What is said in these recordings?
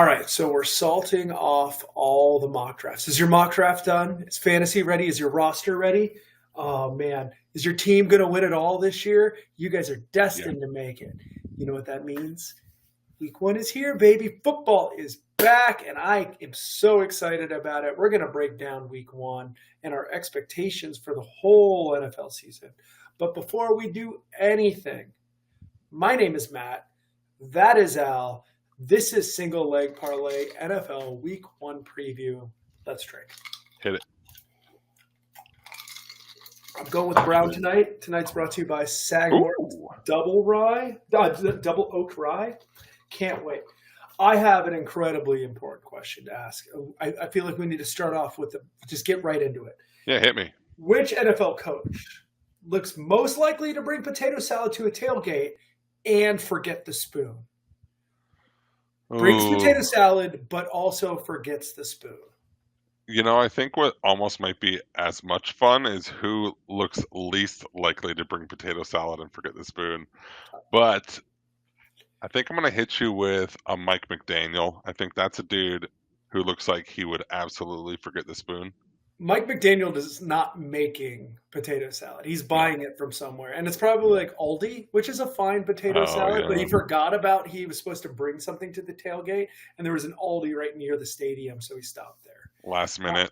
All right, so we're salting off all the mock drafts. Is your mock draft done? Is fantasy ready? Is your roster ready? Oh man, is your team going to win it all this year? You guys are Yeah. destined to make it. You know what that means? Week 1 is here, baby. Football is back, and I am so excited about it. We're going to break down week 1 and our expectations for the whole NFL season. But before we do anything, my name is Matt. That is Al. This is Single Leg Parlay NFL Week 1 preview. Let's drink. Hit it. I'm going with brown tonight. Tonight's brought to you by Sagamore Double Oak Rye. Can't wait. I have an incredibly important question to ask. I feel like we need to start off with just get right into it. Yeah, hit me. Which NFL coach looks most likely to bring potato salad to a tailgate and forget the spoon? Brings potato salad, but also forgets the spoon. You know, I think what almost might be as much fun is who looks least likely to bring potato salad and forget the spoon. But I think I'm going to hit you with a Mike McDaniel. I think that's a dude who looks like he would absolutely forget the spoon. Mike McDaniel is not making potato salad. He's buying it from somewhere. And it's probably like Aldi, which is a fine potato salad, but he forgot about he was supposed to bring something to the tailgate, and there was an Aldi right near the stadium, so he stopped there. Last minute.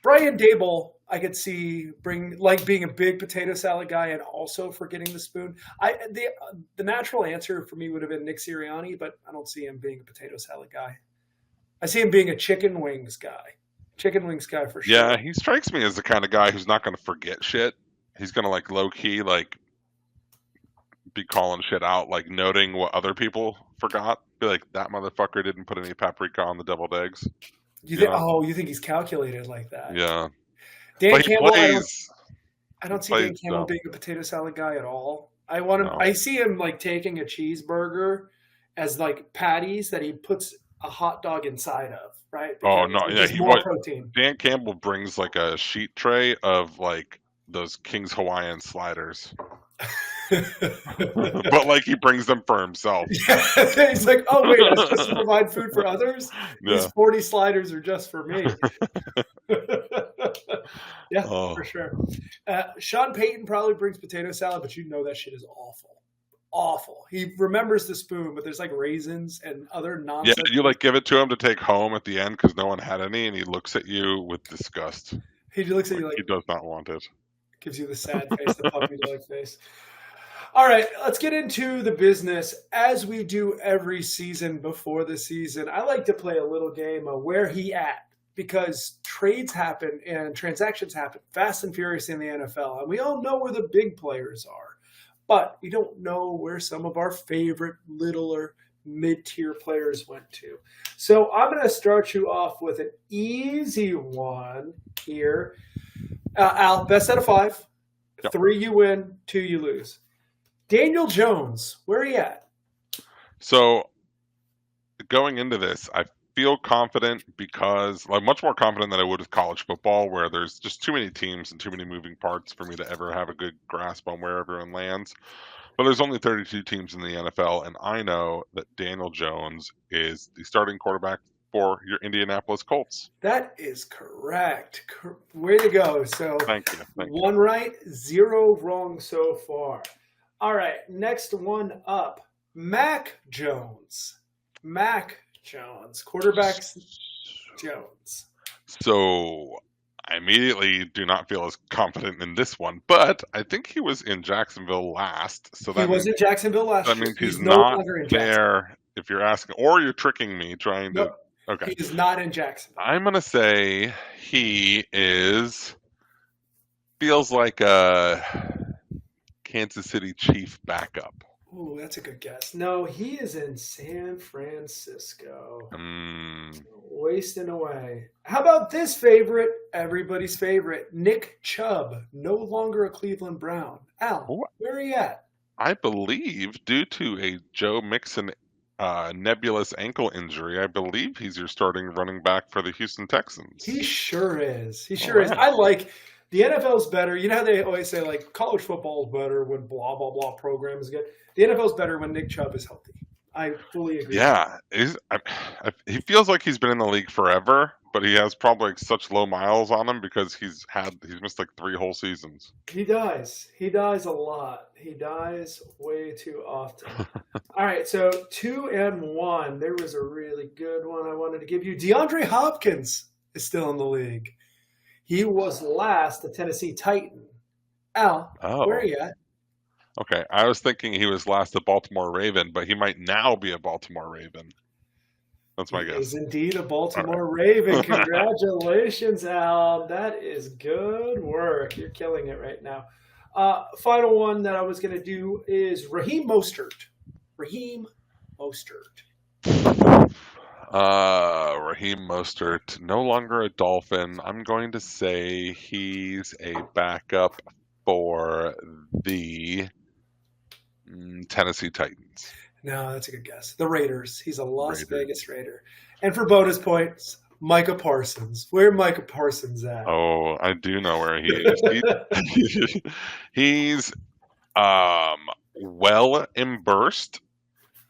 Brian Dable, I could see being a big potato salad guy and also forgetting the spoon. The natural answer for me would have been Nick Sirianni, but I don't see him being a potato salad guy. I see him being a chicken wings guy. Chicken wings guy for sure. Yeah, he strikes me as the kind of guy who's not going to forget shit. He's going to low key be calling shit out, noting what other people forgot. Be like, that motherfucker didn't put any paprika on the deviled eggs. You think he's calculated like that? Yeah. Dan Campbell, I don't see Dan Campbell being a potato salad guy at all. I see him taking a cheeseburger as patties that he puts a hot dog inside of, right? Because no, yeah, more protein. Dan Campbell brings a sheet tray of those King's Hawaiian sliders. But he brings them for himself. Yeah. He's like, oh wait, that's just to provide food for others? Yeah. These 40 sliders are just for me. Yeah, for sure. Sean Payton probably brings potato salad, but that shit is awful. Awful. He remembers the spoon, but there's raisins and other nonsense. Yeah, you give it to him to take home at the end because no one had any, and he looks at you with disgust. He looks at you he does not want it. Gives you the sad face, the puppy dog face. All right, let's get into the business. As we do every season before the season, I like to play a little game of where he at, because trades happen and transactions happen fast and furious in the NFL, and we all know where the big players are. But we don't know where some of our favorite littler mid-tier players went to. So I'm going to start you off with an easy one here. Al, best out of 5. Yep. 3 you win, 2 you lose. Daniel Jones, where are you at? So going into this, I feel confident because much more confident than I would with college football, where there's just too many teams and too many moving parts for me to ever have a good grasp on where everyone lands. But there's only 32 teams in the NFL, and I know that Daniel Jones is the starting quarterback for your Indianapolis Colts. That is correct. Way to go. So thank you. 1 right, 0 wrong so far. All right, next one up, Mac Jones. Quarterbacks Jones. So I immediately do not feel as confident in this one, but I think he was in Jacksonville last. So he was in Jacksonville last year. That means he's not there. If you're asking, or you're tricking me trying to. Okay. He is not in Jacksonville. I'm going to say he feels like a Kansas City Chief backup. Ooh, that's a good guess. No, he is in San Francisco. Wasting away. How about this favorite, everybody's favorite, Nick Chubb, no longer a Cleveland Brown. Al, where are you at? I believe due to a Joe Mixon nebulous ankle injury, I believe he's your starting running back for the Houston Texans. He sure is. Is. I like the NFL's better. You know how they always say college football is better when blah, blah, blah programs get. The NFL's better when Nick Chubb is healthy. I fully agree. Yeah, he feels like he's been in the league forever, but he has probably like such low miles on him because he's missed like 3 whole seasons. He dies. He dies a lot. He dies way too often. All right, so 2-1. There was a really good one I wanted to give you. DeAndre Hopkins is still in the league. He was last, the Tennessee Titan. Al, where are Oh, you at? okay. I was thinking he was last a Baltimore Raven, but he might now be a Baltimore Raven. That's He my is guess. indeed a All right. Baltimore Raven. Congratulations, Al. That is good work. You're killing it right now. Final one that I was going to do is Raheem Mostert. Raheem Mostert. Raheem Mostert, no longer a Dolphin. I'm going to say he's a backup for the Tennessee Titans. No, that's a good guess. The Raiders. He's a Las Raiders. Vegas Raider. And for bonus points, Micah Parsons. Where Micah Parsons at? Oh, I do know where he is. He's well immersed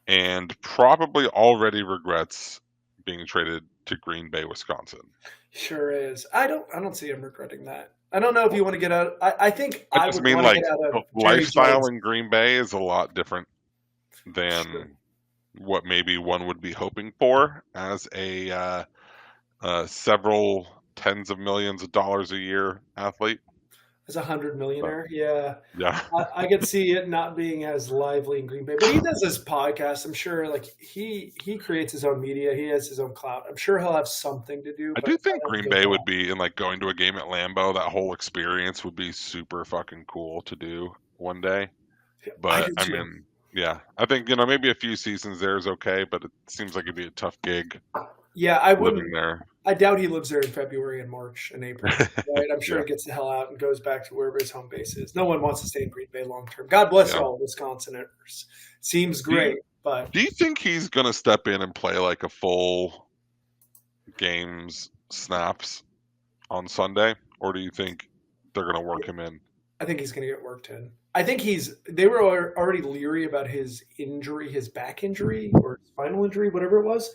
and probably already regrets being traded to Green Bay, Wisconsin. Sure is. I don't see him regretting that. I don't know if you want to get out. I think I I just would mean want to like get out of Jerry lifestyle Jones. in Green Bay is a lot different Sure. than what maybe one would be hoping for as a several tens of millions of dollars a year athlete. As a 100 millionaire, But yeah. yeah, I could see it not being as lively in Green Bay, but he does his podcast. I'm sure, like he creates his own media. He has his own clout. I'm sure he'll have something to do, I but do I think don't think Green he'll Bay go. would be in like going to a game at Lambeau. That whole experience would be super fucking cool to do one day. I But do I too. mean, yeah, I think maybe a few seasons there is okay, but it seems like it'd be a tough gig Yeah, I living wouldn't. there. I doubt he lives there in February and March and April. Right? I'm sure Yeah, he gets the hell out and goes back to wherever his home base is. No one wants to stay in Green Bay long term. God bless yeah. y'all, Wisconsiners. Seems Do you great, but do you think he's gonna step in and play like a full games snaps on Sunday, or do you think they're gonna work him in? I think he's going to get worked in. I think they were already leery about his injury, his back injury or spinal injury, whatever it was.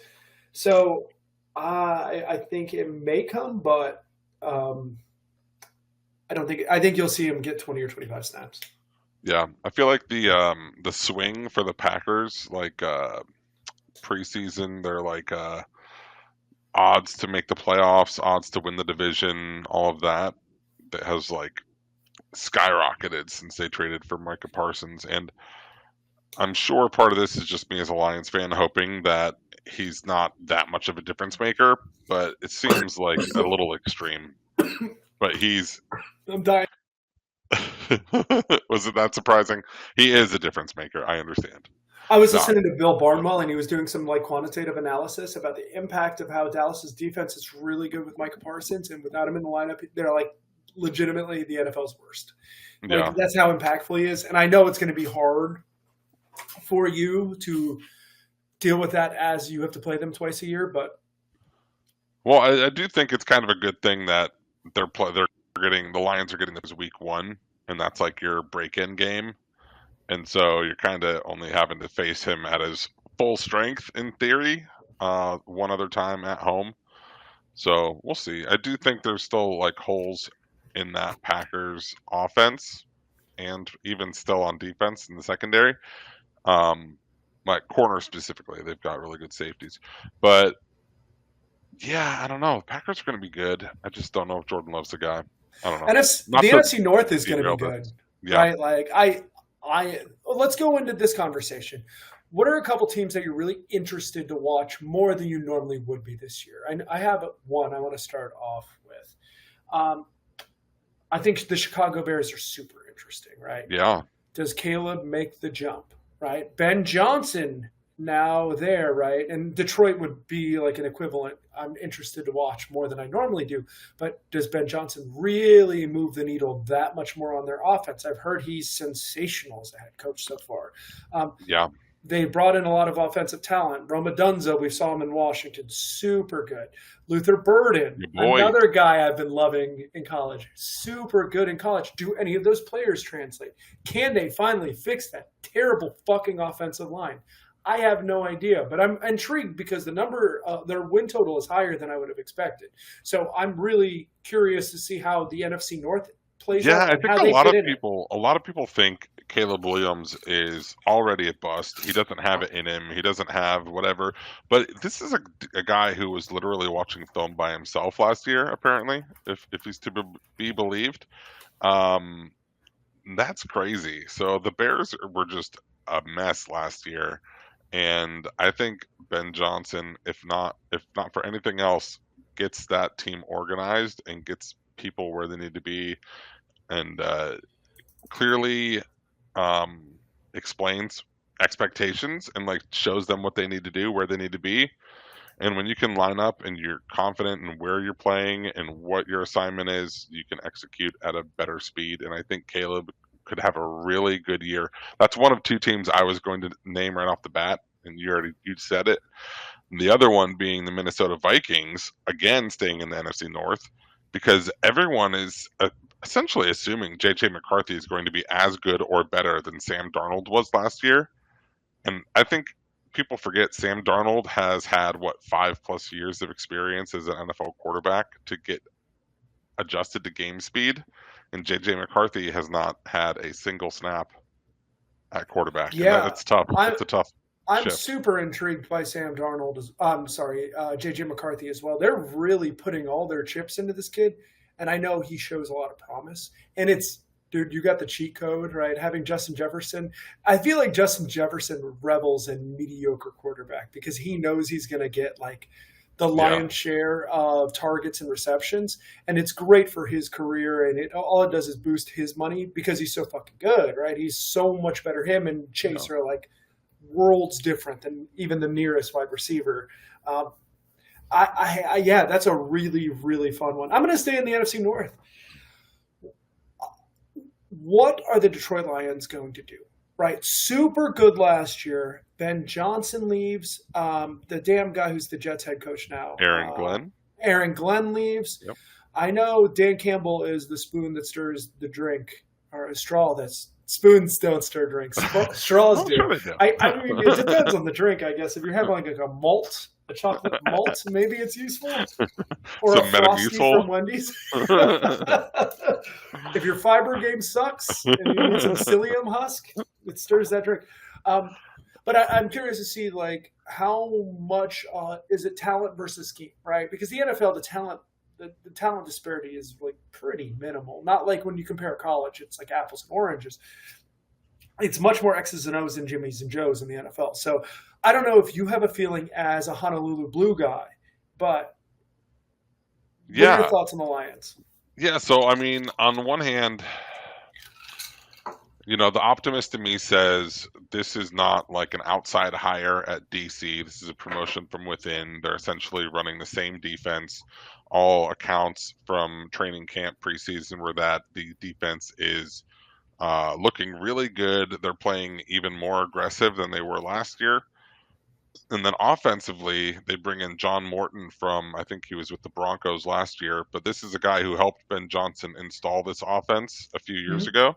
So I think it may come, but um, I don't think. I think you'll see him get 20 or 25 snaps. Yeah, I feel like the swing for the Packers, like preseason, they're like odds to make the playoffs, odds to win the division, all of that has like skyrocketed since they traded for Micah Parsons. And I'm sure part of this is just me as a Lions fan hoping that he's not that much of a difference maker, but it seems like a little extreme. But he's I'm dying. was it that surprising? He is a difference maker. I understand. I was Not, listening to Bill Barnwell, and he was doing some like quantitative analysis about the impact of how Dallas's defense is really good with Micah Parsons, and without him in the lineup, they're like legitimately the NFL's worst. Like yeah. that's how impactful he is. And I know it's going to be hard for you to deal with that as you have to play them twice a year, but Well, I do think it's kind of a good thing that they're getting the Lions are getting this week one, and that's like your break-in game, and so you're kind of only having to face him at his full strength in theory, one other time at home. So we'll see. I do think there's still like holes in that Packers offense, and even still on defense in the secondary. Like corner specifically, they've got really good safeties, but yeah, I don't know. Packers are going to be good. I just don't know if Jordan Love's the guy. I don't know. The Not to NFC North is going to be derail good, this. Yeah. right? Like let's go into this conversation. What are a couple teams that you're really interested to watch more than you normally would be this year? I have one I want to start off with. Um, I think the Chicago Bears are super interesting, right? Yeah. Does Caleb make the jump, right? Ben Johnson now there, right? And Detroit would be like an equivalent. I'm interested to watch more than I normally do. But does Ben Johnson really move the needle that much more on their offense? I've heard he's sensational as a head coach so far. Yeah. They brought in a lot of offensive talent. Roma Dunzo, we saw him in Washington, super good. Luther Burden, Your boy. another guy I've been loving in college, super good in college. Do any of those players translate? Can they finally fix that terrible fucking offensive line? I have no idea, but I'm intrigued because their win total is higher than I would have expected. So I'm really curious to see how the NFC North plays Yeah, out I and think how they fit in it. a lot of people think Caleb Williams is already a bust. He doesn't have it in him. He doesn't have whatever. But this is a guy who was literally watching film by himself last year, apparently, if he's to be believed. Um, that's crazy. So the Bears were just a mess last year, and I think Ben Johnson, if not for anything else, gets that team organized and gets people where they need to be, and clearly um, explains expectations and like shows them what they need to do, where they need to be. And when you can line up and you're confident in where you're playing and what your assignment is, you can execute at a better speed. And I think Caleb could have a really good year. That's one of two teams I was going to name right off the bat, and you said it. And the other one being the Minnesota Vikings, again staying in the NFC North, because everyone is essentially assuming JJ McCarthy is going to be as good or better than Sam Darnold was last year. And I think people forget Sam Darnold has had, what, 5+ years of experience as an NFL quarterback to get adjusted to game speed. And JJ McCarthy has not had a single snap at quarterback. And Yeah, that's tough. I'm It's a tough I'm shift. super intrigued by Sam Darnold. I'm sorry, JJ McCarthy as well. They're really putting all their chips into this kid, and I know he shows a lot of promise. And it's, dude, you got the cheat code, right? Having Justin Jefferson. I feel like Justin Jefferson revels in mediocre quarterback because he knows he's going to get like the Yeah. lion's share of targets and receptions, and it's great for his career. And all it does is boost his money because he's so fucking good, right? He's so much better. Him and Yeah. Chase are like worlds different than even the nearest wide receiver. Um, yeah, that's a really, really fun one. I'm going to stay in the NFC North. What are the Detroit Lions going to do? Right, super good last year. Ben Johnson leaves. The damn guy who's the Jets head coach now, Aaron Glenn. Aaron Glenn leaves. Yep. I know Dan Campbell is the spoon that stirs the drink, or a straw that's spoons don't stir drinks. Straws I'm do. sure they do. I mean, it depends on the drink, I guess. If you're having like a malt, a chocolate malt, maybe it's useful. Or Some a Frosty Metamucil. from Wendy's. If your fiber game sucks and you need some psyllium husk, it stirs that drink. But I'm curious to see like how much is it talent versus scheme, right? Because the NFL, the talent disparity is like pretty minimal. Not like when you compare college, it's like apples and oranges. It's much more X's and O's and Jimmys and Joes in the NFL. So I don't know if you have a feeling as a Honolulu Blue guy, but what are your thoughts on the Lions? Yeah, so I mean, on one hand, the optimist in me says this is not like an outside hire at DC. This is a promotion from within. They're essentially running the same defense. All accounts from training camp preseason were that the defense is looking really good. They're playing even more aggressive than they were last year. And then offensively, they bring in John Morton from, I think he was with the Broncos last year, but this is a guy who helped Ben Johnson install this offense a few years Mm-hmm. ago.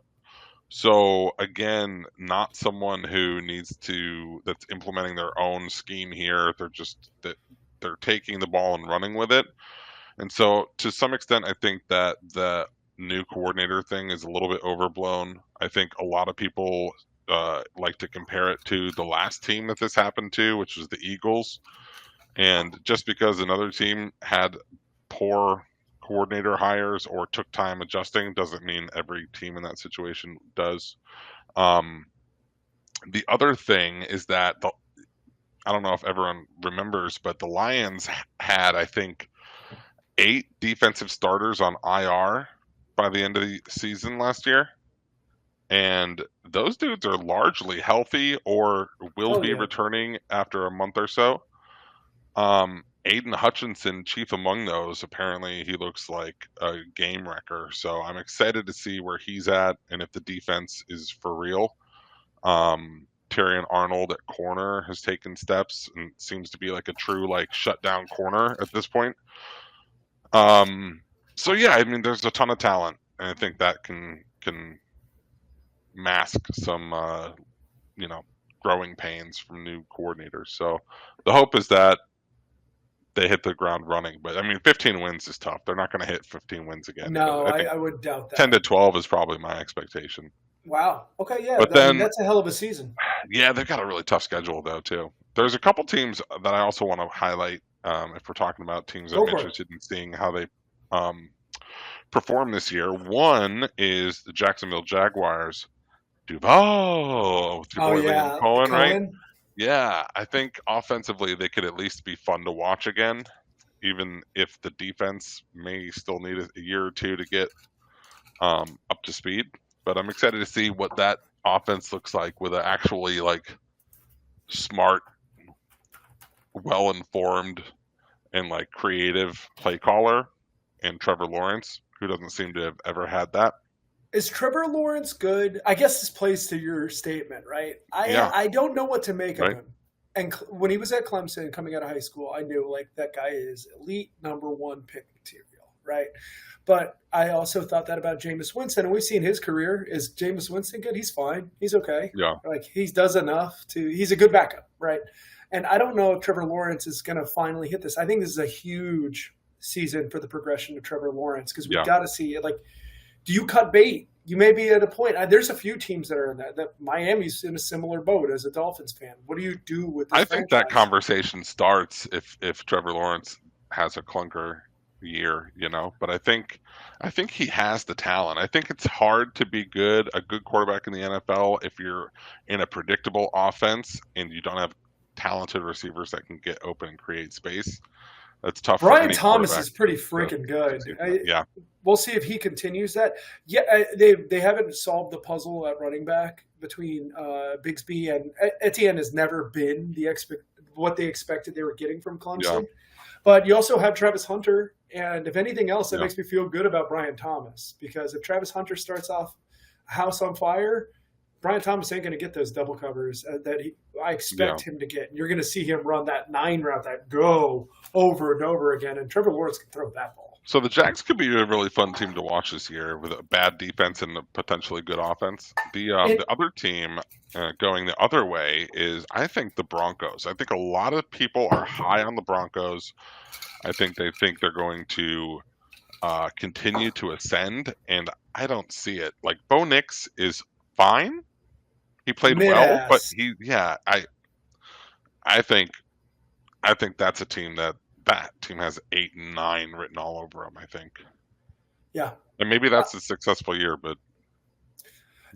So again, not someone that's implementing their own scheme here. They're taking the ball and running with it. And so to some extent, I think that the new coordinator thing is a little bit overblown. I think a lot of people like to compare it to the last team that this happened to, which was the Eagles. And just because another team had poor coordinator hires or took time adjusting doesn't mean every team in that situation does. The other thing is that I don't know if everyone remembers, but the Lions had, I think, 8 defensive starters on IR by the end of the season last year. And those dudes are largely healthy or will Oh be yeah. returning after a month or so. Aiden Hutchinson, chief among those, apparently he looks like a game wrecker. So I'm excited to see where he's at and if the defense is for real. Tyrion Arnold at corner has taken steps and seems to be like a true like shutdown corner at this point. So yeah, I mean, there's a ton of talent, and I think that can mask some growing pains from new coordinators. So the hope is that they hit the ground running. But I mean, 15 wins is tough. They're not going to hit 15 wins again. No, But I think I would doubt 10 that. to 12 is probably my expectation. Wow. Okay, yeah. But I mean, then, that's a hell of a season. yeah, they've got a really tough schedule though too. There's a couple teams that I also want to highlight. If we're talking about teams Go I'm for it. interested in seeing how they perform this year. One is the Jacksonville Jaguars. Duval with your Oh boy Liam yeah, Cohen, right? Cohen. Yeah, I think offensively they could at least be fun to watch again, even if the defense may still need a year or two to get up to speed. But I'm excited to see what that offense looks like with an actually like smart, well-informed, and like creative play caller and Trevor Lawrence, who doesn't seem to have ever had that. Is Trevor Lawrence good? I guess this plays to your statement, right? Yeah, I don't know what to make of right. him. And when he was at Clemson coming out of high school, I knew like that guy is elite number one pick material, right? But I also thought that about Jameis Winston, and we've seen his career. Is Jameis Winston good? He's fine. He's okay. Yeah, Like he does enough to. He's a good backup, right? And I don't know if Trevor Lawrence is going to finally hit this. I think this is a huge season for the progression of Trevor Lawrence because we've yeah. got to see it. Like, do you cut bait? You may be at a point. There's a few teams that are in that. That Miami's in a similar boat as a Dolphins fan. What do you do with this I think that franchise? conversation starts if Trevor Lawrence has a clunker year, you know. But I think he has the talent. I think it's hard to be a good quarterback in the NFL if you're in a predictable offense and you don't have talented receivers that can get open and create space. That's tough for Brian any Thomas quarterback is pretty to freaking good. succeed in that. Yeah, We'll see if he continues that. Yeah, they haven't solved the puzzle at running back between Bigsby and Etienne has never been what they expected they were getting from yeah, Clemson. But you also have Travis Hunter, and if anything else, that yeah, makes me feel good about Brian Thomas because if Travis Hunter starts off a house on fire, Brian Thomas ain't going to get those double covers I yeah. expect him to get. And you're going to see him run that 9 route that go over and over again, and Trevor Lawrence can throw that ball. So the Jags could be a really fun team to watch this year with a bad defense and a potentially good offense. The other team going the other way is I think the Broncos. I think a lot of people are high on the Broncos. I think they're going to continue to ascend, and I don't see it. Like Bo Nix is fine. He played well, but I think that's a team that team has 8 and 9 written all over them. I think, Yeah. and maybe that's a successful year, but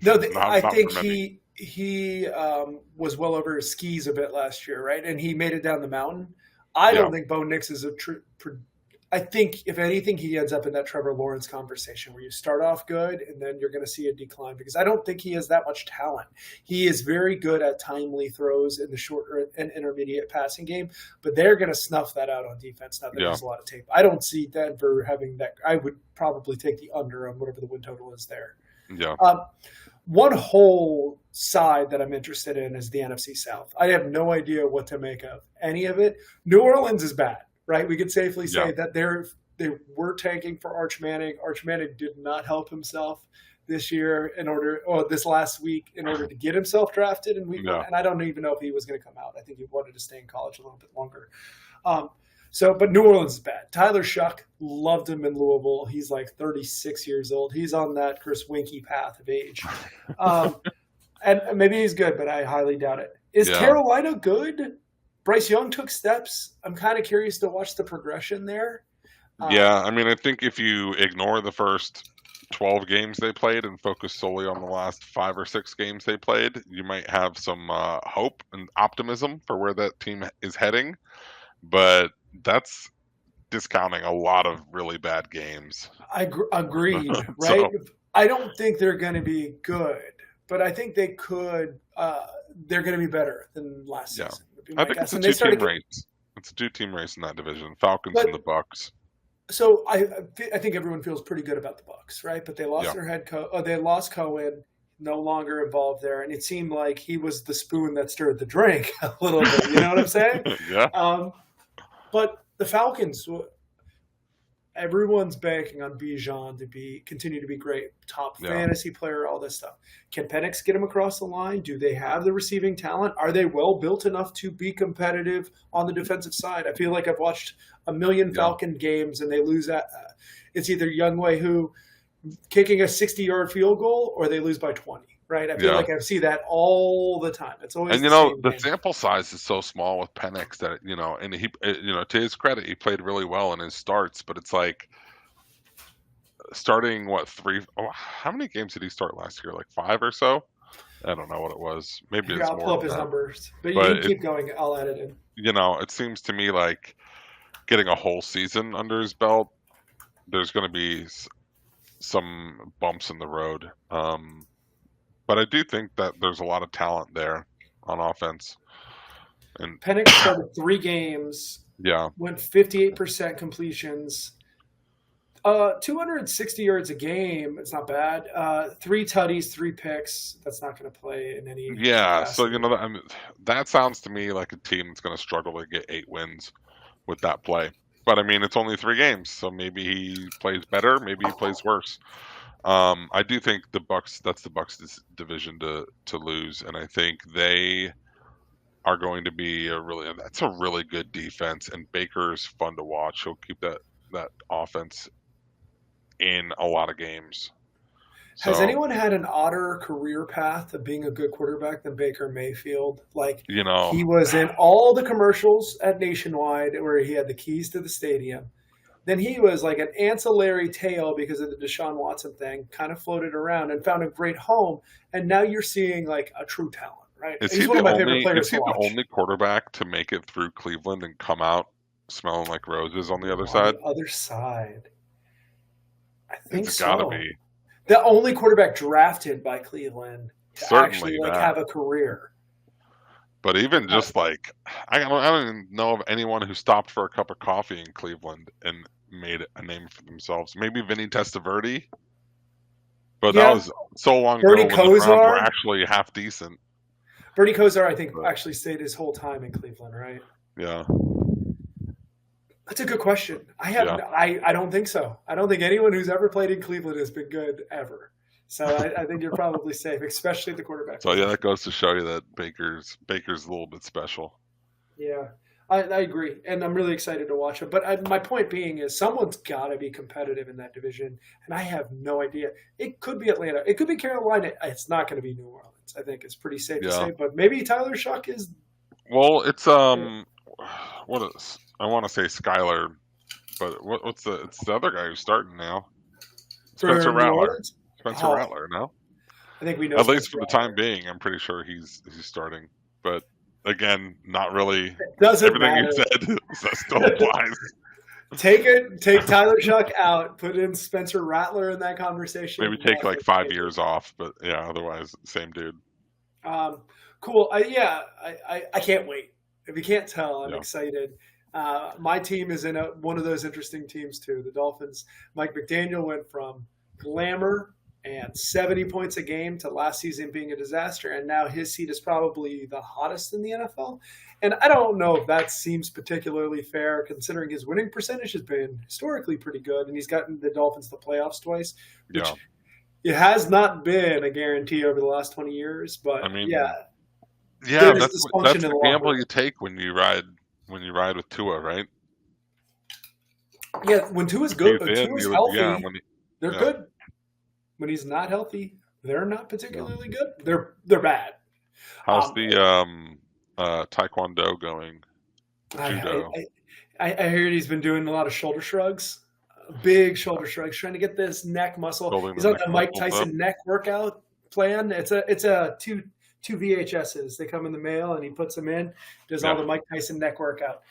No, I not think for many. he was well over his skis a bit last year, right? And he made it down the mountain. I Yeah, don't think Bo Nix is I think if anything, he ends up in that Trevor Lawrence conversation where you start off good and then you're going to see a decline because I don't think he has that much talent. He is very good at timely throws in the short and intermediate passing game, but they're going to snuff that out on defense. Now yeah, there's a lot of tape. I don't see Denver having that. I would probably take the under on whatever the win total is there. yeah, One whole side that I'm interested in is the NFC South. I have no idea what to make of any of it. New Orleans is bad, right? We could safely say yeah, that they were tanking for Arch Manning. Arch Manning did not help himself this last week in order to get himself drafted in week 1. yeah, And I don't even know if he was going to come out. I think he wanted to stay in college a little bit longer. But New Orleans is bad. Tyler Shuck, loved him in Louisville. He's like 36 years old. He's on that Chris Winkie path of age. And maybe he's good, but I highly doubt it. Is yeah. Carolina good? Bryce Young took steps. I'm kind of curious to watch the progression there. Yeah, I mean, I think if you ignore the first 12 games they played and focus solely on the last 5 or 6 games they played, you might have some hope and optimism for where that team is heading. But that's discounting a lot of really bad games. Agreed, right? So, I don't think they're going to be good, but I think they could. They're going to be better than last yeah, season. Would be I my think guess. it's a And they started. two-team race. It's a 2-team race in that division. Falcons But and the Bucks. so I think everyone feels pretty good about the Bucks, right? But they lost Yeah, their head coach. They lost Cohen, no longer involved there, and it seemed like he was the spoon that stirred the drink a little bit. You know what I'm saying? yeah, But the Falcons, everyone's banking on Bijan to continue to be great, top Yeah. fantasy player, all this stuff. Can Penix get him across the line? Do they have the receiving talent? Are they well built enough to be competitive on the defensive side? I feel like I've watched a million Yeah. Falcon games and they lose at it's either Younghoe who kicking a 60-yard field goal or they lose by 20. Right? I feel Yeah. like I see that all the time. It's always And the same the game. sample size is so small with Penix that and he, to his credit, he played really well in his starts. But it's like starting what how many games did he start last year? Like 5 or so. I don't know what it was. Maybe Here, it's I'll more pull up than his that. numbers. But you But can keep going. I'll add it in. it seems to me like getting a whole season under his belt, there's going to be some bumps in the road. But I do think that there's a lot of talent there on offense. And Penix started 3 games, yeah, went 58% completions, 260 yards a game. It's not bad. 3 tutties, 3 picks. That's not going to play in any yeah. So capacity. that sounds to me like a team that's going to struggle to get 8 wins with that play. But I mean, it's only 3 games, so maybe he plays better, maybe he plays worse. I do think that's the Bucks' division to lose, and I think they are going to be that's a really good defense, and Baker's fun to watch. He'll keep that offense in a lot of games. Has So, anyone had an odder career path of being a good quarterback than Baker Mayfield? Like, you know, he was in all the commercials at Nationwide where he had the keys to the stadium. Then he was like an ancillary tale because of the Deshaun Watson thing, kind of floated around and found a great home. And now you're seeing like a true talent, right? He's one of my favorite players is he to the watch. only quarterback to make it through Cleveland and come out smelling like roses on the other On side? the other side, I think It's got to so. be. The only quarterback drafted by Cleveland to actually Certainly like that. have a career. But even Uh, just like I don't even know of anyone who stopped for a cup of coffee in Cleveland and made a name for themselves. Maybe Vinny Testaverde, but that yeah, was so long Bernie ago when the Browns were Kosar. actually half decent. Bernie Kosar, I think, But actually stayed his whole time in Cleveland, right? yeah, That's a good question. yeah. I don't think so. I don't think anyone who's ever played in Cleveland has been good ever. So I think you're probably safe, especially at the quarterback So yeah, that position. goes to show you that Baker's a little bit special. Yeah, I agree, and I'm really excited to watch it. But my point being is, someone's got to be competitive in that division, and I have no idea. It could be Atlanta, it could be Carolina. It's not going to be New Orleans. I think it's pretty safe to Yeah. say. But maybe Tyler Shuck is. Well, it's what is I want to say Skyler, but it's the other guy who's starting now. Spencer For New Rattler. Orleans. Spencer Oh, Rattler, no? I think we know At least Spencer for the time Rattler. being, I'm pretty sure he's starting. But again, not really. It doesn't Everything you matter. said that still applies. Take Tyler Shuck out, put in Spencer Rattler in that conversation. Maybe take like Nothing 5 changes. years off, but yeah, otherwise same dude. Cool. I can't wait. If you can't tell, I'm Yeah. excited. My team is in one of those interesting teams too. The Dolphins. Mike McDaniel went from glamour and 70 points a game to last season being a disaster, and now his seat is probably the hottest in the NFL. And I don't know if that seems particularly fair, considering his winning percentage has been historically pretty good, and he's gotten the Dolphins to playoffs twice, Yeah. which it has not been a guarantee over the last 20 years. I But mean, yeah, yeah, there's dysfunction that's in the the locker gamble room. you take when you ride with Tua, right? Yeah, when Tua's He's good, in, Tua's healthy, when they're yeah, good. When he's not healthy, they're not yeah. particularly good. They're bad. How's Um, the Taekwondo going? I, Judo. I heard he's been doing a lot of shoulder shrugs, big shoulder shrugs, trying to get this neck muscle. Building He's the on neck the Mike muscles up. Tyson neck workout plan. It's a two VHSs. They come in the mail, and he puts them in. Does all Yeah. the Mike Tyson neck workout.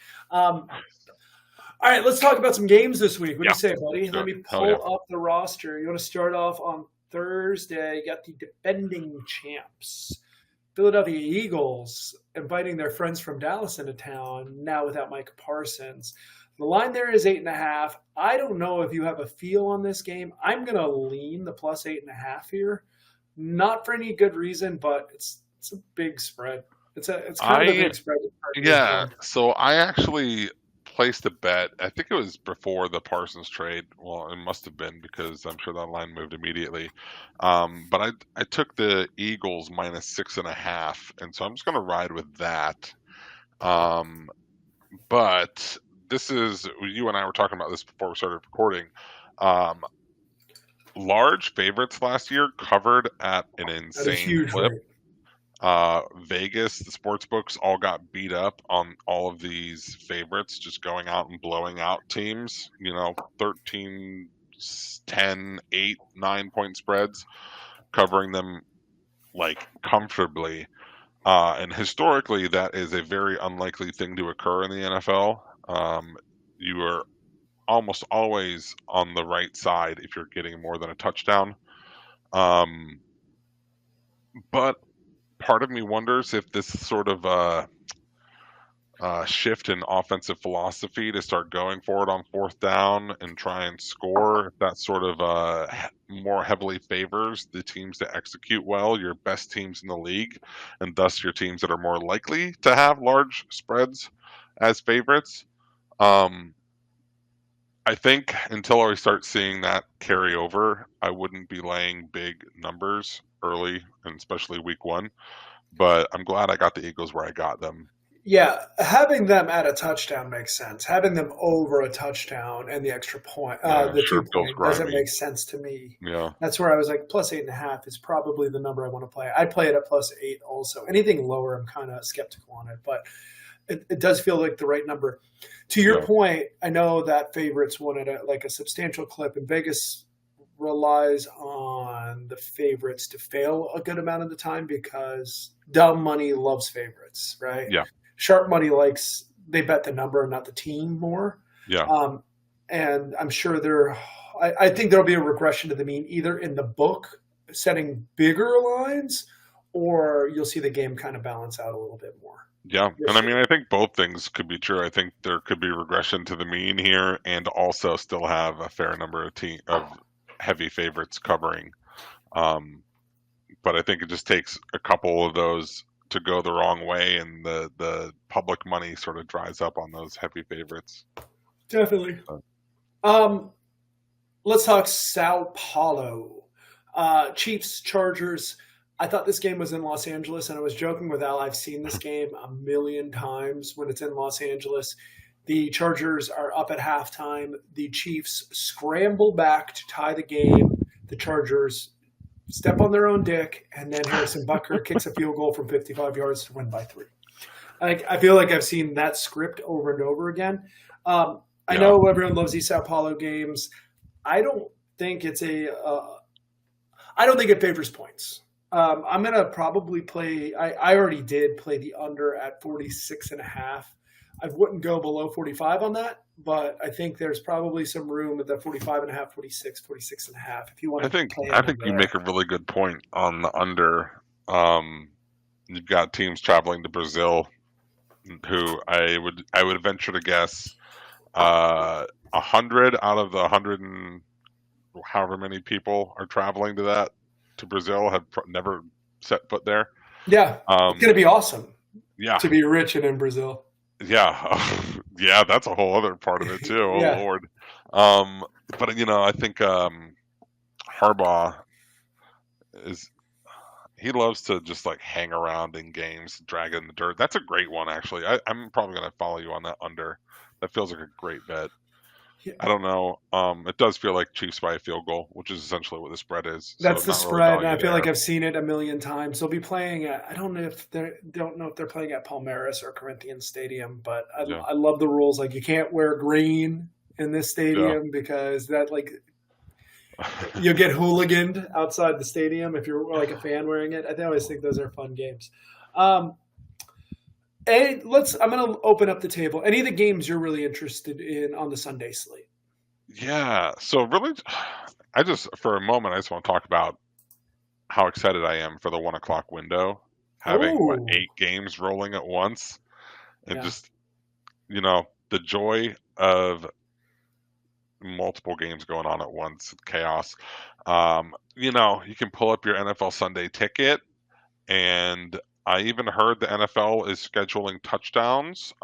All right, let's talk about some games this week. What do Yeah. you say, buddy? Let Sure. me Hell yeah. pull up the roster. You want to start off on Thursday? You got the defending champs, Philadelphia Eagles, inviting their friends from Dallas into town, now without Micah Parsons. The line there is 8.5. I don't know if you have a feel on this game. I'm going to lean the plus 8.5 here. Not for any good reason, but it's a big spread. It's kind of a big spread. Yeah. So I actually placed a bet. I think it was before the Parsons trade. Well, it must have been because I'm sure that line moved immediately. But I took the Eagles minus 6.5, and so I'm just going to ride with that. But this is, you and I were talking about this before we started recording. Large favorites last year covered at an At a insane huge clip. rate. Vegas, the sports books all got beat up on all of these favorites, just going out and blowing out teams, 13, 10, 8, 9 point spreads, covering them like comfortably. And historically, that is a very unlikely thing to occur in the NFL. You are almost always on the right side if you're getting more than a touchdown. But part of me wonders if this sort of shift in offensive philosophy to start going for it on fourth down and try and score, if that sort of more heavily favors the teams that execute well, your best teams in the league, and thus your teams that are more likely to have large spreads as favorites. I think until I start seeing that carry over, I wouldn't be laying big numbers early, and especially week one. But I'm glad I got the Eagles where I got them. Yeah, having them at a touchdown makes sense. Having them over a touchdown and the extra point, the Sure 2 feels point, doesn't grimy. make sense to me. Yeah. That's where I was like, plus 8.5 is probably the number I want to play. I'd play it at plus 8 also. Anything lower, I'm kind of skeptical on it, but it does feel like the right number. To your Yeah. point, I know that favorites won at a substantial clip, and Vegas relies on the favorites to fail a good amount of the time because dumb money loves favorites, right? Yeah. Sharp money they bet the number and not the team more. Yeah. And I'm sure I think there'll be a regression to the mean either in the book setting bigger lines, or you'll see the game kind of balance out a little bit more. Yeah. We'll And I see. mean, I think both things could be true. I think there could be regression to the mean here and also still have a fair number of heavy favorites covering. But I think it just takes a couple of those to go the wrong way, and the public money sort of dries up on those heavy favorites. Definitely. Let's talk Sao Paulo. Chiefs, Chargers. I thought this game was in Los Angeles, and I was joking with Al. I've seen this game a million times when it's in Los Angeles. The Chargers are up at halftime. The Chiefs scramble back to tie the game. The Chargers step on their own dick, and then Harrison Butker kicks a field goal from 55 yards to win by 3. I feel like I've seen that script over and over again. I know everyone loves these Sao Paulo games. I don't think I don't think it favors points. I'm going to probably play. I already did play the under at 46.5. I wouldn't go below 45 on that, but I think there's probably some room at the 45.5, 46, 46.5 if you want to play it. I think you make a really good point on the under. You've got teams traveling to Brazil who I would venture to guess 100 out of the 100 and however many people are traveling to Brazil have never set foot there. Yeah, it's going to be awesome. Yeah, to be rich and in Brazil. Yeah, yeah, that's a whole other part of it too. Oh Yeah. Lord, but I think Harbaugh he loves to just like hang around in games, drag in the dirt. That's a great one, actually. I'm probably going to follow you on that under. That feels like a great bet. Yeah. I don't know. It does feel like Chiefs by a field goal, which is essentially what the spread is. That's So the not really spread, and value I feel there. like I've seen it a million times. They'll be playing at, I don't know if they're playing at Palmeiras or Corinthians Stadium, but Yeah. I love the rules. Like, you can't wear green in this stadium because that, like, you'll get hooliganed outside the stadium if you're like a fan wearing it. I always think those are fun games. I'm going to open up the table. Any of the games you're really interested in on the Sunday slate? Yeah. So really, for a moment, I just want to talk about how excited I am for the 1 o'clock window, having Ooh. 8 games rolling at once, and Yeah. just the joy of multiple games going on at once, chaos. You can pull up your NFL Sunday ticket, and I even heard the NFL is scheduling touchdowns.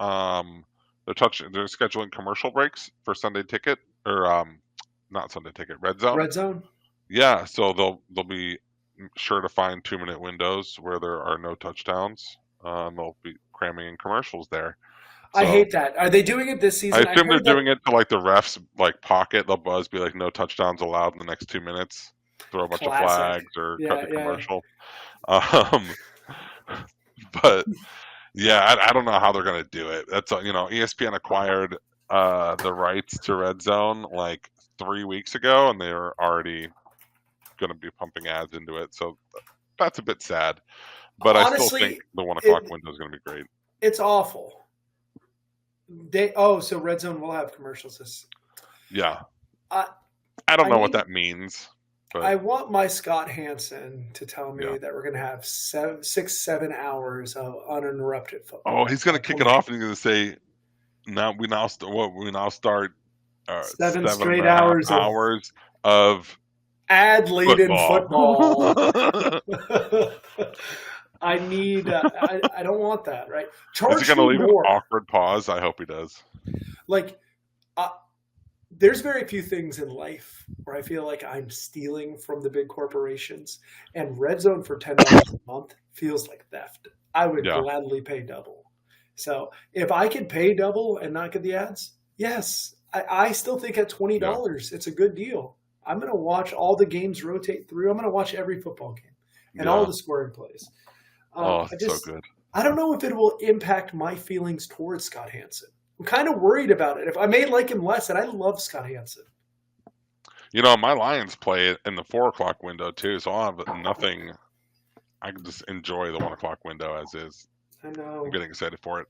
they're scheduling commercial breaks for Sunday Ticket or not Sunday Ticket, Red Zone. Red Zone. Yeah, so they'll be sure to find 2-minute windows where there are no touchdowns. They'll be cramming in commercials there. I hate that. Are they doing it this season? I assume they're doing it to like the refs like pocket. They'll be like no touchdowns allowed in the next 2 minutes. Throw a bunch of flags or cut the commercial. But yeah, I don't know how they're gonna do it. That's ESPN acquired the rights to Red Zone like 3 weeks ago, and they're already going to be pumping ads into it. So that's a bit sad. But honestly, I still think the 1 o'clock window is going to be great. It's awful. So Red Zone will have commercials. Yeah. I don't know what that means. But I want my Scott Hansen to tell me that we're going to have 6-7 hours of uninterrupted football. Oh, he's going to kick it off and he's going to say, we now start 7 straight hours of ad-laden football. I don't want that, right? Is he going to leave an awkward pause? I hope he does. There's very few things in life where I feel like I'm stealing from the big corporations, and Red Zone for $10 a month feels like theft. I would gladly pay double. So if I could pay double and not get the ads, yes, I still think at $20, it's a good deal. I'm going to watch all the games rotate through. I'm going to watch every football game and all the scoring plays. So good. I don't know if it will impact my feelings towards Scott Hansen. I'm kind of worried about it. If I may like him less, and I love Scott Hansen. My Lions play it in the 4 o'clock window too, so I'll have nothing. I can just enjoy the 1 o'clock window as is. I know. I'm getting excited for it.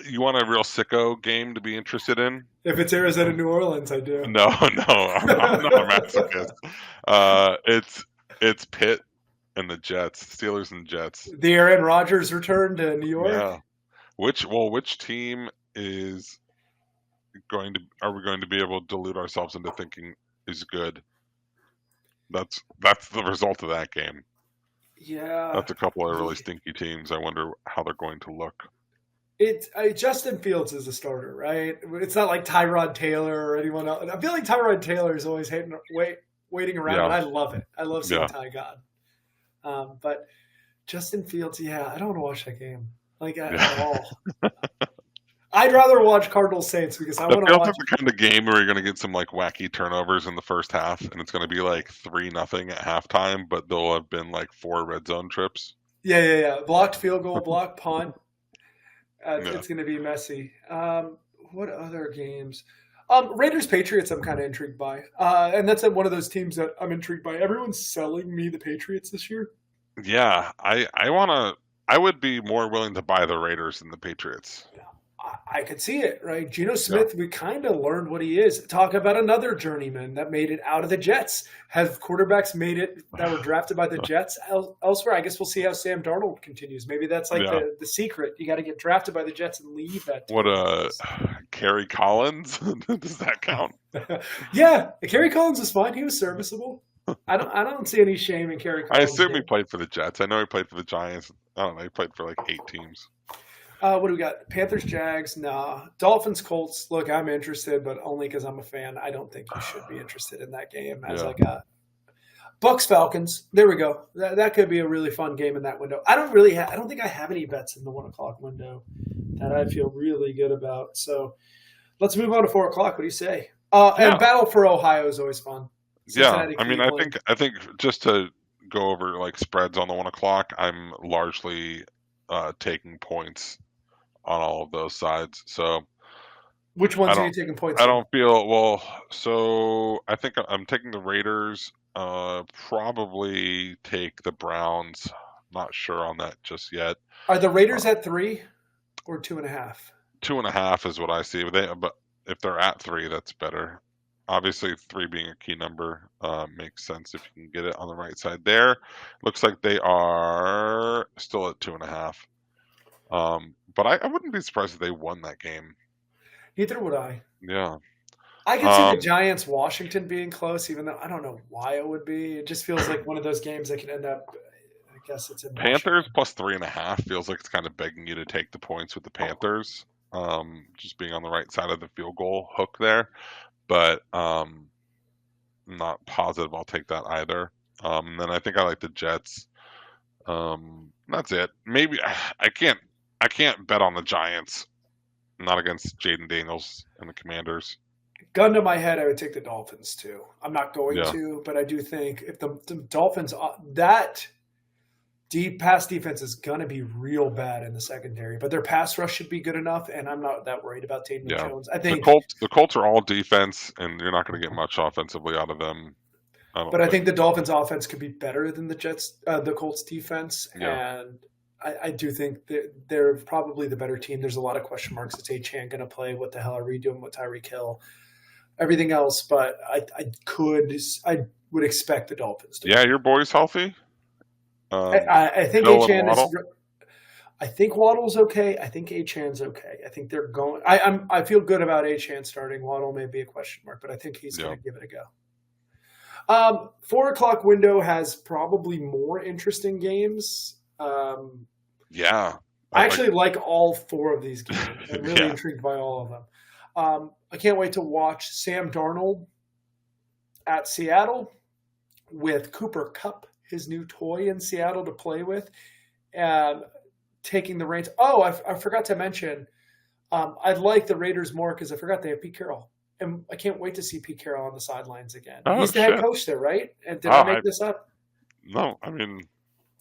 You want a real sicko game to be interested in? If it's Arizona, New Orleans, I do. No, I'm not a masochist. It's Pitt and the Jets, Steelers and Jets. The Aaron Rodgers return to New York. Yeah. Which team is are we going to be able to delude ourselves into thinking is good? That's the result of that game. Yeah. That's a couple of really stinky teams. I wonder how they're going to look. Justin Fields is a starter, right? It's not like Tyrod Taylor or anyone else. I feel like Tyrod Taylor is always waiting around, and I love it. I love seeing Ty God. But Justin Fields, I don't want to watch that game at all. I'd rather watch Cardinals Saints because I want to watch. It's the kind of game where you're going to get some wacky turnovers in the first half, and it's going to be 3-0 at halftime, but there'll have been 4 red zone trips. Yeah. Blocked field goal, blocked punt. It's going to be messy. What other games? Raiders Patriots I'm kind of intrigued by. And that's one of those teams that I'm intrigued by. Everyone's selling me the Patriots this year. Yeah, I would be more willing to buy the Raiders than the Patriots. Yeah, I could see it, right? Geno Smith, we kind of learned what he is. Talk about another journeyman that made it out of the Jets. Have quarterbacks made it that were drafted by the Jets elsewhere? I guess we'll see how Sam Darnold continues. Maybe that's the secret. You got to get drafted by the Jets and leave that team. Kerry Collins? Does that count? Yeah, Kerry Collins is fine. He was serviceable. I don't see any shame in Kerry Collins. I assume he played for the Jets. I know he played for the Giants. I don't know. He played for 8 teams. What do we got? Panthers, Jags, nah. Dolphins, Colts. Look, I'm interested, but only because I'm a fan. I don't think you should be interested in that game. As Bucks, Falcons. There we go. That could be a really fun game in that window. I don't think I have any bets in the 1 o'clock window that I feel really good about. So let's move on to 4 o'clock. What do you say? And Battle for Ohio is always fun. Cincinnati, I think just to go over spreads on the 1 o'clock, I'm largely taking points on all of those sides. So which ones are you taking points on? I don't feel so I think I'm taking the Raiders, probably take the Browns. Not sure on that just yet. Are the Raiders at 3 or 2.5? 2.5 is what I see. But if they're at 3, that's better. Obviously, 3 being a key number makes sense if you can get it on the right side there. Looks like they are still at 2.5. But I wouldn't be surprised if they won that game. Neither would I. Yeah. I could see the Giants-Washington being close, even though I don't know why it would be. It just feels like one of those games that can end up, I guess it's in Panthers plus 3.5 feels like it's kind of begging you to take the points with the Panthers. just being on the right side of the field goal hook there. But not positive I'll take that either. And then I think I like the Jets. That's it. Maybe I can't bet on the Giants. Not against Jaden Daniels and the Commanders. Gun to my head, I would take the Dolphins too. I'm not going Yeah. to, but I do think if the Dolphins, that deep pass defense is going to be real bad in the secondary, but their pass rush should be good enough, and I'm not that worried about Daniel Yeah. Jones. I The think, Colts are all defense, and you're not going to get much offensively out of them. but I think the Dolphins offense could be better than the Colts defense, Yeah. and I do think that they're probably the better team. There's a lot of question marks. Is Achane going to play? What the hell are we doing with Tyreek Hill? Everything else, but I would expect the Dolphins to. Yeah, your boy's healthy. I think Hill and Achane is. Waddle? I think Waddle's okay. I think Achane's okay. I think they're going. I feel good about Achane starting. Waddle may be a question mark, but I think he's going to give it a go. 4 o'clock window has probably more interesting games. Yeah. I actually like all 4 of these games. I'm really Yeah. intrigued by all of them. I can't wait to watch Sam Darnold at Seattle with Cooper Kupp, his new toy in Seattle to play with, and taking the reins. Oh, I forgot to mention, I'd like the Raiders more because I forgot they have Pete Carroll. And I can't wait to see Pete Carroll on the sidelines again. Oh, He's the head shit. coach there, right? And did Oh, I make this up? No, I mean,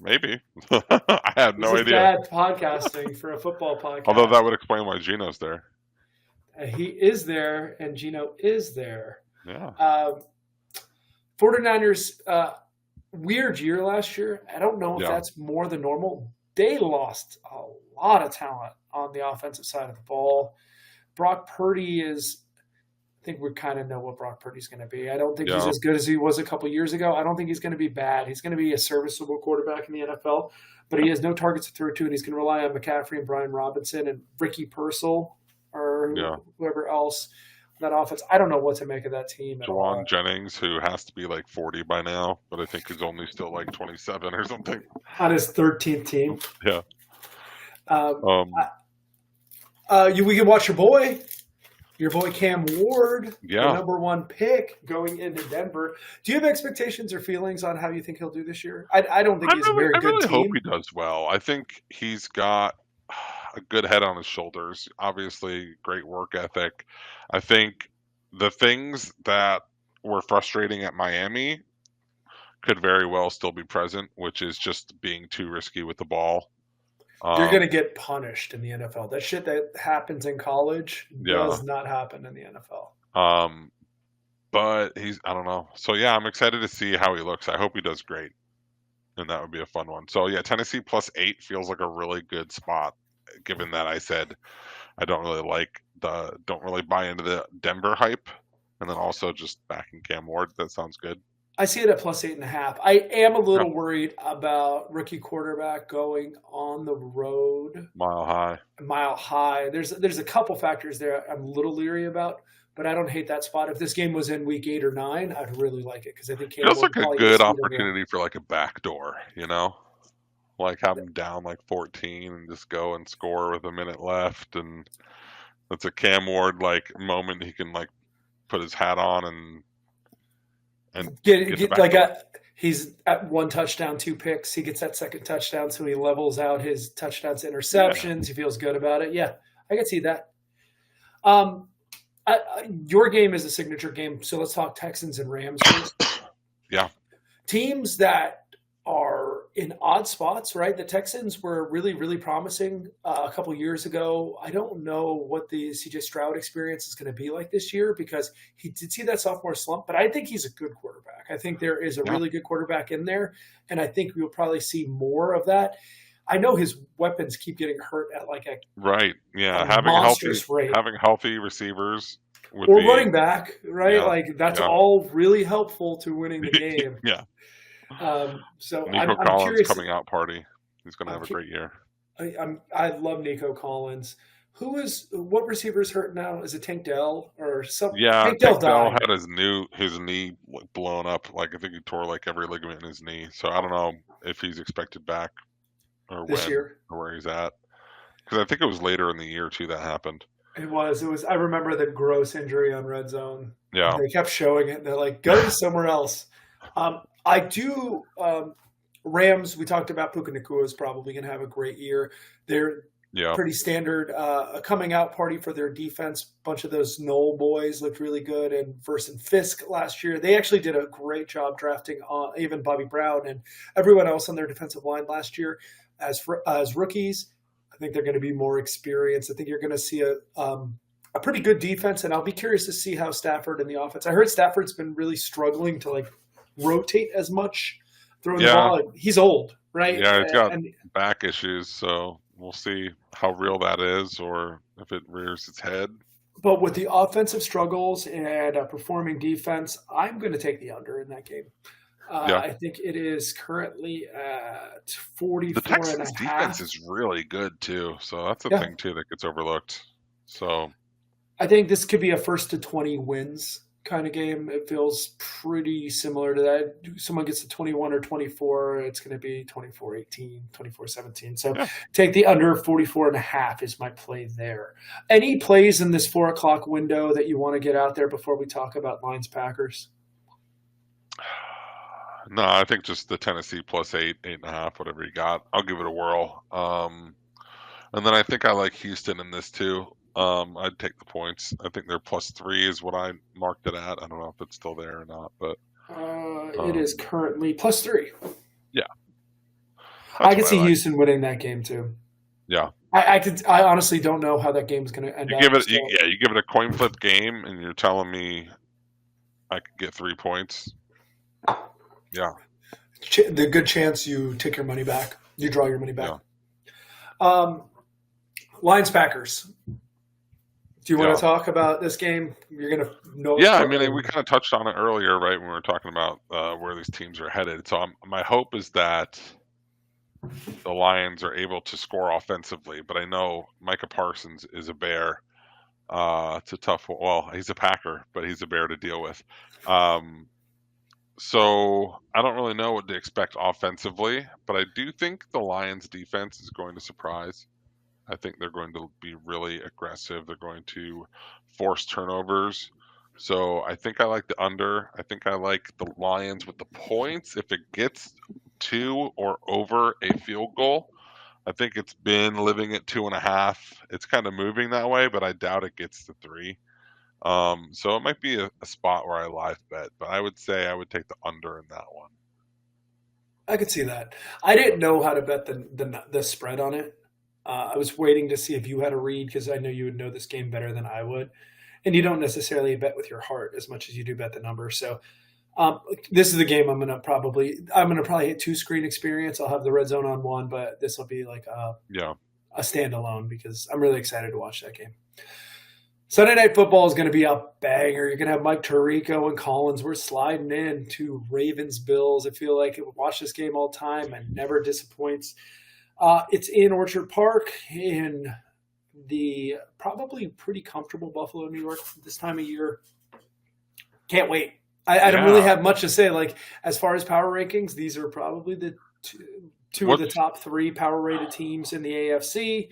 maybe. I had no This is idea. bad podcasting for a football podcast. Although that would explain why Gino's there. He is there, and Gino is there. Yeah. 49ers, weird year last year. I don't know if that's more than normal. They lost a lot of talent on the offensive side of the ball. Brock Purdy is, I think we kind of know what Brock Purdy's going to be. I don't think he's as good as he was a couple years ago. I don't think he's going to be bad. He's going to be a serviceable quarterback in the NFL, but he has no targets to throw to, and he's going to rely on McCaffrey and Brian Robinson and Ricky Purcell or whoever else. That offense, I don't know what to make of that team. Jawan Jennings, who has to be like 40 by now, but I think he's only still like 27 or something. On his 13th team. Yeah. We can watch your boy Cam Ward, the number 1 pick going into Denver. Do you have expectations or feelings on how you think he'll do this year? I don't think he's a very good team. I really hope he does well. I think he's got a good head on his shoulders. Obviously, great work ethic. I think the things that were frustrating at Miami could very well still be present, which is just being too risky with the ball. You're going to get punished in the NFL. That shit that happens in college does not happen in the NFL. But I don't know. So, yeah, I'm excited to see how he looks. I hope he does great. And that would be a fun one. So, yeah, Tennessee +8 feels like a really good spot, given that I said I don't really buy into the Denver hype. And then also just backing Cam Ward. That sounds good. I see it at +8.5. I am a little worried about rookie quarterback going on the road. Mile high. There's a couple factors there I'm a little leery about, but I don't hate that spot. If this game was in week 8 or 9, I'd really like it because I think Cam feels like a good opportunity for like a backdoor, like have him down like 14 and just go and score with a minute left, and that's a Cam Ward like moment he can like put his hat on and get like he's at 1 touchdown, 2 picks. He gets that second touchdown, so he levels out his touchdowns to interceptions. Yeah. He feels good about it. Yeah, I can see that. Your game is a signature game, so let's talk Texans and Rams first. Yeah. Teams that are in odd spots, right? The Texans were really, really promising a couple years ago. I don't know what the CJ Stroud experience is going to be like this year because he did see that sophomore slump, but I think he's a good quarterback. I think there is a really good quarterback in there, and I think we'll probably see more of that. I know his weapons keep getting hurt at like a having healthy receivers or running back, right? Like that's all really helpful to winning the game. Yeah. So Nico I'm Collins curious. Coming out party. He's going to have a great year. I love Nico Collins. What receiver's hurt now? Is it Tank Dell or something? Yeah, Tank Dell had his knee blown up. Like I think he tore like every ligament in his knee. So I don't know if he's expected back or this when year or where he's at. Because I think it was later in the year too that happened. It was. It was. I remember the gross injury on Red Zone. Yeah. They kept showing it. And they're like, "Go somewhere else." I do. Rams. We talked about Puka Nacua is probably going to have a great year. They're Yeah. pretty standard. A coming out party for their defense. A bunch of those Knoll boys looked really good. And versus Fisk last year, they actually did a great job drafting even Bobby Brown and everyone else on their defensive line last year as rookies. I think they're going to be more experienced. I think you're going to see a pretty good defense, and I'll be curious to see how Stafford and the offense. I heard Stafford's been really struggling to like rotate as much throwing the ball. He's old, right? Yeah, he's got back issues, so we'll see how real that is or if it rears its head. But with the offensive struggles and performing defense, I'm going to take the under in that game. I think it is currently at 44 The Texans' and a defense half. is really good too, so that's a thing too that gets overlooked. So I think this could be a first to 20 wins kind of game. It feels pretty similar to that. Someone gets to 21 or 24, it's going to be 24-18, 24-17. So take the under 44 and a half is my play there. Any plays in this 4 o'clock window that you want to get out there before we talk about Lions Packers? No, I think just the Tennessee plus 8.5, whatever you got. I'll give it a whirl. And then I think I like Houston in this too. I'd take the points. I think their plus 3 is what I marked it at. I don't know if it's still there or not, but it is currently plus 3. Yeah, I could see Houston winning that game too. Yeah, I honestly don't know how that game is going to end. You give it a coin flip game, and you're telling me I could get 3 points. Yeah, the good chance you take your money back. You draw your money back. Yeah. Lions Packers. Do you want to talk about this game? You're going to know. Yeah, I mean, we kind of touched on it earlier, right, when we were talking about where these teams are headed. So my hope is that the Lions are able to score offensively, but I know Micah Parsons is a bear. It's a tough one. Well, he's a Packer, but he's a bear to deal with. So I don't really know what to expect offensively, but I do think the Lions defense is going to surprise. I think they're going to be really aggressive. They're going to force turnovers. So I think I like the under. I think I like the Lions with the points. If it gets 2 or over a field goal, I think it's been living at 2.5. It's kind of moving that way, but I doubt it gets to 3. So it might be a spot where I live bet, but I would say I would take the under in that one. I could see that. I didn't know how to bet the spread on it. I was waiting to see if you had a read because I know you would know this game better than I would. And you don't necessarily bet with your heart as much as you do bet the number. So this is the game I'm gonna probably hit 2 screen experience. I'll have the red zone on one, but this will be like a standalone because I'm really excited to watch that game. Sunday Night Football is going to be a banger. You're going to have Mike Tirico and Collins. We're sliding in to Ravens Bills. I feel like I watch this game all the time and never disappoints. It's in Orchard Park in the probably pretty comfortable Buffalo, New York this time of year. Can't wait. I don't really have much to say. Like as far as power rankings, these are probably the two of the top 3 power rated teams in the AFC.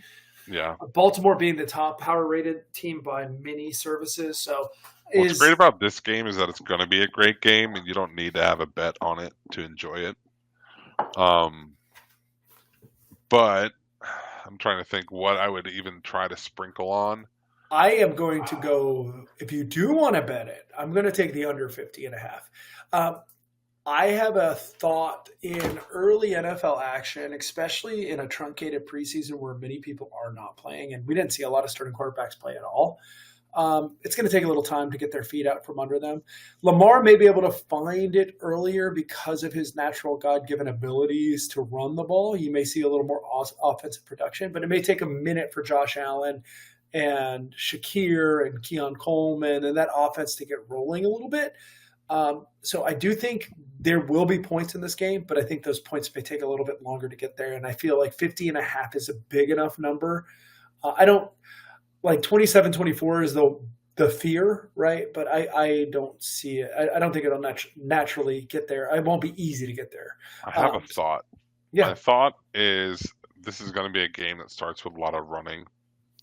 Yeah. Baltimore being the top power rated team by many services. So what's great about this game is that it's going to be a great game and you don't need to have a bet on it to enjoy it. But I'm trying to think what I would even try to sprinkle on. I am going to go, if you do want to bet it, I'm going to take the under 50.5. I have a thought in early NFL action, especially in a truncated preseason where many people are not playing, and we didn't see a lot of starting quarterbacks play at all. It's going to take a little time to get their feet out from under them. Lamar may be able to find it earlier because of his natural God-given abilities to run the ball. You may see a little more offensive production, but it may take a minute for Josh Allen and Shakir and Keon Coleman and that offense to get rolling a little bit. So I do think there will be points in this game, but I think those points may take a little bit longer to get there. And I feel like 50.5 is a big enough number. I don't like 27-24 is the fear, right? But I don't see it. I don't think it'll naturally get there. It won't be easy to get there. I have a thought. Yeah. My thought is this is going to be a game that starts with a lot of running.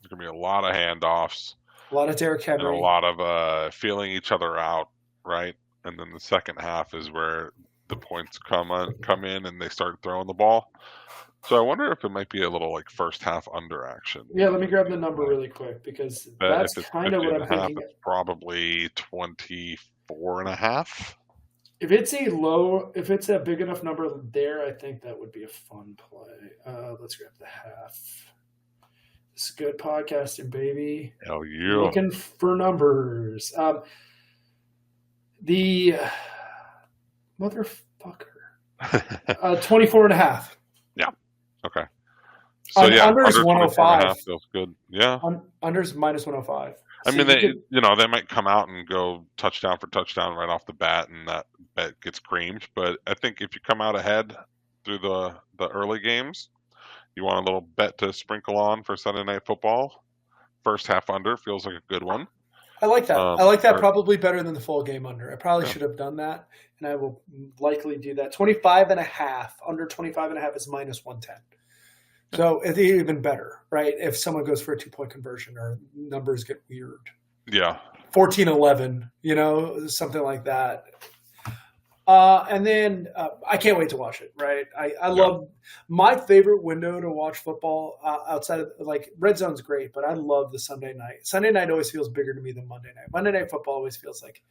There's going to be a lot of handoffs. A lot of Derrick And Henry. a lot of feeling each other out, right? And then the second half is where the points come in and they start throwing the ball. So I wonder if it might be a little like first half under action. Yeah, let me grab the number really quick because that's kind of what I'm thinking. It's probably 24.5. If it's a big enough number there, I think that would be a fun play. Let's grab the half. It's good podcasting, baby. Hell yeah. Looking for numbers. The motherfucker. 24.5. Yeah. Okay. So unders 105 feels good. Yeah. Unders minus 105. I mean, they might come out and go touchdown for touchdown right off the bat, and that bet gets creamed. But I think if you come out ahead through the early games, you want a little bet to sprinkle on for Sunday Night Football. First half under feels like a good one. I like that. I like that probably better than the full game under. I probably should have done that, and I will likely do that. 25.5 under 25.5 is minus 110. So it's even better, right? If someone goes for a 2-point conversion or numbers get weird. Yeah. 14-11, something like that. And then I can't wait to watch it, right? I love my favorite window to watch football outside of like red zone's great, but I love the Sunday night. Sunday night always feels bigger to me than Monday night. Monday night football always feels like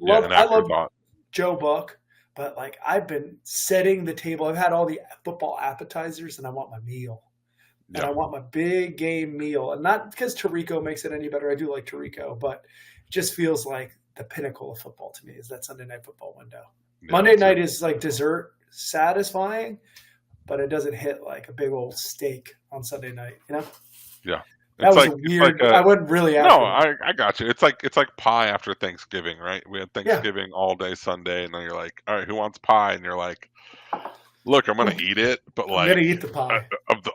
I love Joe Buck, but like I've been setting the table. I've had all the football appetizers and I want my meal. Yeah. And I want my big game meal. And not because Tirico makes it any better. I do like Tirico, but it just feels like the pinnacle of football to me is that Sunday night football window. Yeah, Monday night is like dessert satisfying, but it doesn't hit like a big old steak on Sunday night, Yeah. That was weird. I wasn't really after. No, I got you. It's like pie after Thanksgiving, right? We had Thanksgiving all day Sunday, and then you're like, all right, who wants pie? And you're like, look, I'm gonna eat it, but like I'm gonna eat the pie.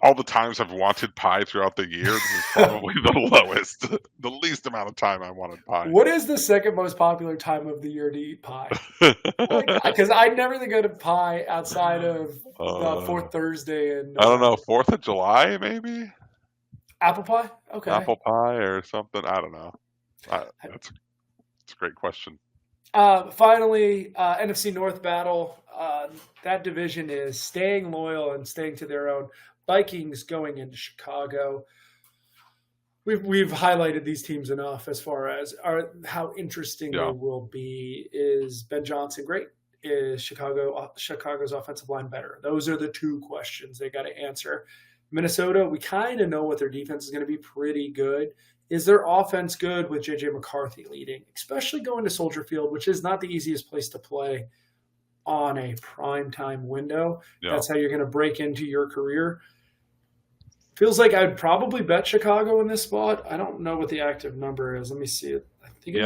All the times I've wanted pie throughout the year, this is probably the lowest, the least amount of time I wanted pie. What is the second most popular time of the year to eat pie? Because I never think of pie outside of the fourth Thursday and I don't know, 4th of July maybe. Apple pie? Okay. Apple pie or something. I don't know. That's a great question. Finally, NFC North battle. That division is staying loyal and staying to their own. Vikings going into Chicago. We've highlighted these teams enough as far as how interesting they will be. Is Ben Johnson great? Is Chicago's offensive line better? Those are the two questions they got to answer. Minnesota, we kind of know what their defense is going to be pretty good. Is their offense good with J.J. McCarthy leading, especially going to Soldier Field, which is not the easiest place to play on a primetime window. Yeah. That's how you're going to break into your career. Feels like I'd probably bet Chicago in this spot. I don't know what the active number is. Let me see it. I think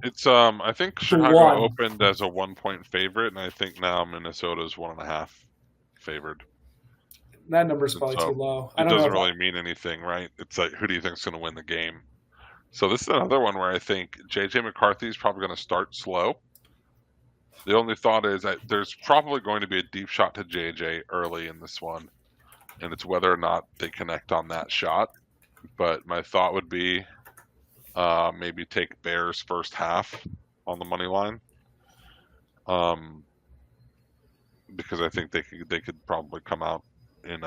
it's I think Chicago opened as a 1-point favorite, and I think now Minnesota's 1.5 favored. That number is probably too low. It doesn't really mean anything, right? It's like, who do you think is going to win the game? So this is another one where I think J.J. McCarthy is probably going to start slow. The only thought is that there's probably going to be a deep shot to J.J. early in this one, and it's whether or not they connect on that shot. But my thought would be maybe take Bears first half on the money line, because I think they could probably come out in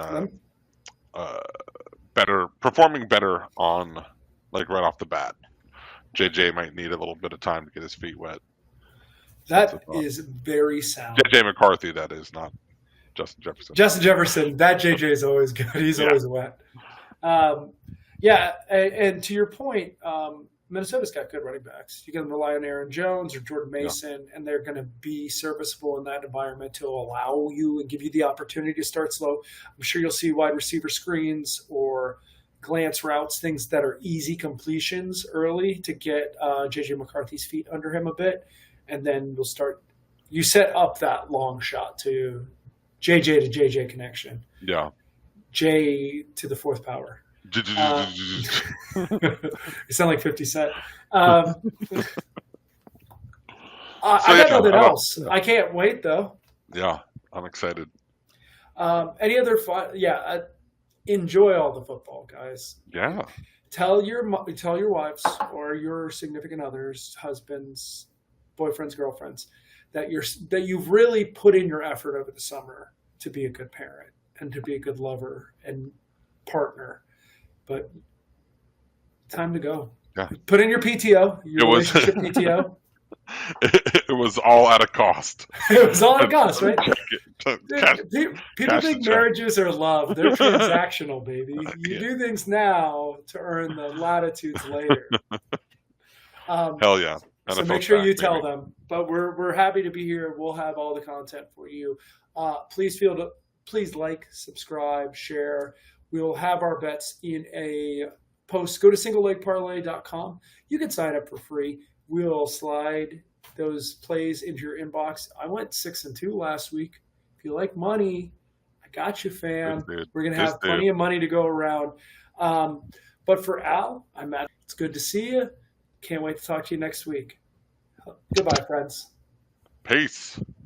performing better on like right off the bat. JJ might need a little bit of time to get his feet wet. That is very sound. JJ McCarthy, that is, not Justin Jefferson. Justin Jefferson, that JJ is always good. He's always wet. And to your point, Minnesota's got good running backs. You can rely on Aaron Jones or Jordan Mason, and they're going to be serviceable in that environment to allow you and give you the opportunity to start slow. I'm sure you'll see wide receiver screens or glance routes, things that are easy completions early to get J.J. McCarthy's feet under him a bit, and then you set up that long shot to J.J. to J.J. connection. Yeah. J to the fourth power. You sound like 50 Cent. I got nothing else. I can't wait, though. Yeah, I'm excited. Any other fun? enjoy all the football, guys. Yeah. Tell your wives or your significant others, husbands, boyfriends, girlfriends, that you've really put in your effort over the summer to be a good parent and to be a good lover and partner. But time to go. Yeah. Put in your PTO, your relationship PTO. It was all at a cost. It was all it cost, right? People think marriages are love. They're transactional, baby. You do things now to earn the latitudes later. Hell yeah. So make sure you tell them. But we're happy to be here. We'll have all the content for you. Please like, subscribe, share. We will have our bets in a post. Go to singlelegparlay.com. You can sign up for free. We'll slide those plays into your inbox. I went 6-2 last week. If you like money, I got you, fam. We're going to have plenty of money to go around. But for Al, I'm Matt. It's good to see you. Can't wait to talk to you next week. Goodbye, friends. Peace.